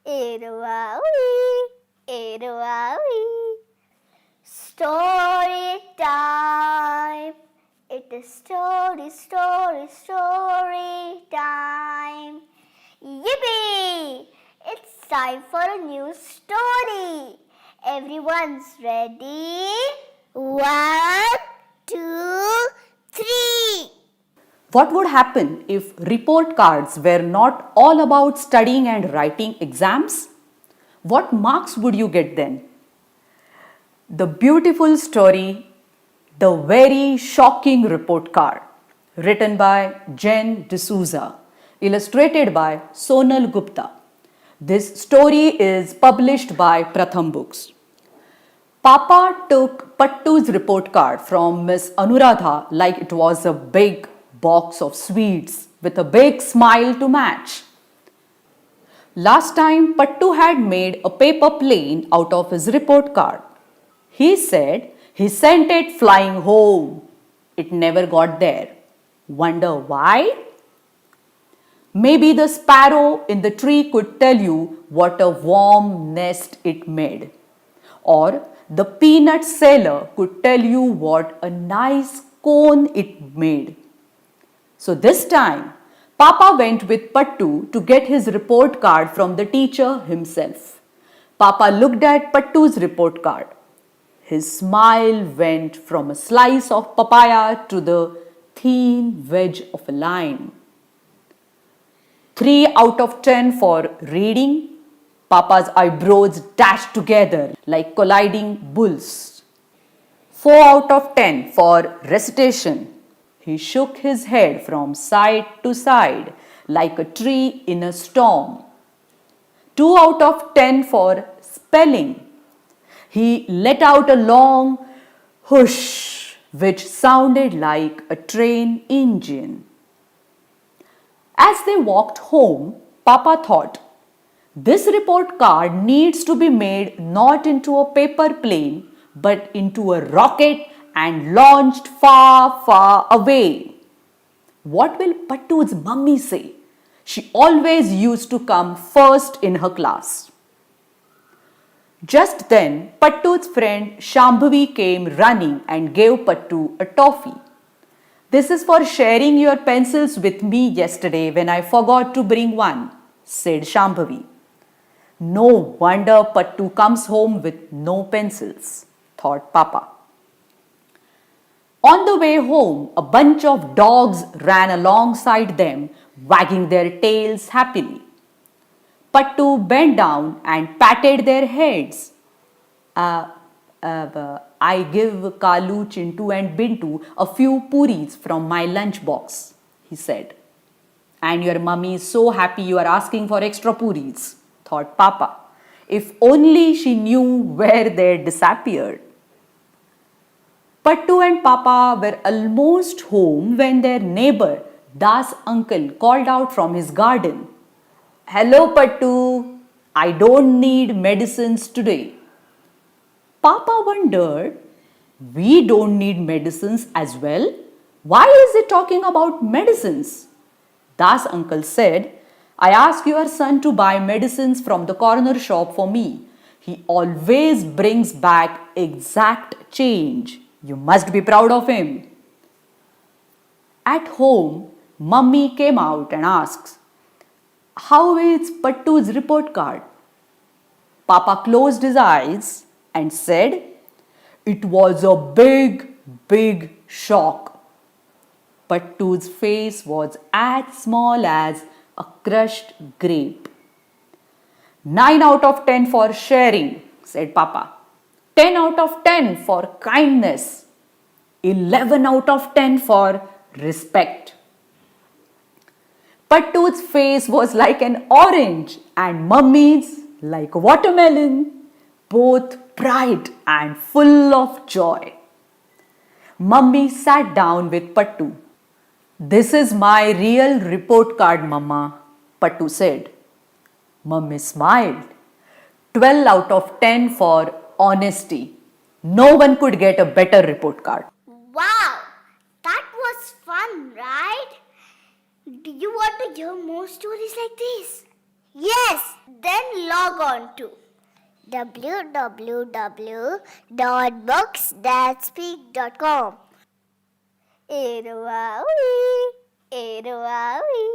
Irwawi, Irwawi. Story time. It is story time. Yippee! It's time for a new story. Everyone's ready? 1, 2, 3. What would happen if report cards were not all about studying and writing exams? What marks would you get then? The beautiful story, The Very Shocking Report Card, written by Jen D'Souza, illustrated by Sonal Gupta. This story is published by Pratham Books. Papa took Pattu's report card from Miss Anuradha like it was a big box of sweets with a big smile to match. Last time Pattu had made a paper plane out of his report card. He said he sent it flying home. It never got there. Wonder why? Maybe the sparrow in the tree could tell you what a warm nest it made. Or the peanut seller could tell you what a nice cone it made. So this time, Papa went with Pattu to get his report card from the teacher himself. Papa looked at Pattu's report card. His smile went from a slice of papaya to the thin wedge of a line. 3 out of 10 for reading. Papa's eyebrows dashed together like colliding bulls. 4 out of 10 for recitation. He shook his head from side to side like a tree in a storm. 2 out of 10 for spelling. He let out a long whoosh which sounded like a train engine. As they walked home, Papa thought, this report card needs to be made not into a paper plane but into a rocket and launched far, far away. What will Pattu's mummy say? She always used to come first in her class. Just then, Pattu's friend Shambhavi came running and gave Pattu a toffee. This is for sharing your pencils with me yesterday when I forgot to bring one, said Shambhavi. No wonder Pattu comes home with no pencils, thought Papa. On the way home, a bunch of dogs ran alongside them, wagging their tails happily. Pattu bent down and patted their heads. I give Kalu, Chintu and Bintu a few puris from my lunch box, he said. And your mummy is so happy you are asking for extra puris, thought Papa. If only she knew where they disappeared. Pattu and Papa were almost home when their neighbor, Das uncle, called out from his garden. Hello Pattu, I don't need medicines today. Papa wondered, we don't need medicines as well? Why is he talking about medicines? Das uncle said, I asked your son to buy medicines from the corner shop for me. He always brings back exact change. You must be proud of him. At home, Mummy came out and asked, how is Pattu's report card? Papa closed his eyes and said, it was a big, big shock. Pattu's face was as small as a crushed grape. 9 out of 10 for sharing, said Papa. 10 out of 10 for kindness. 11 out of 10 for respect. Pattu's face was like an orange and Mummy's like a watermelon, both bright and full of joy. Mummy sat down with Pattu. This is my real report card, Mama, Pattu said. Mummy smiled. 12 out of 10 for honesty. No one could get a better report card. Wow, that was fun, right? Do you want to hear more stories like this? Yes, Then log on to www.booksthatspeak.com. Erowawi, erowawi.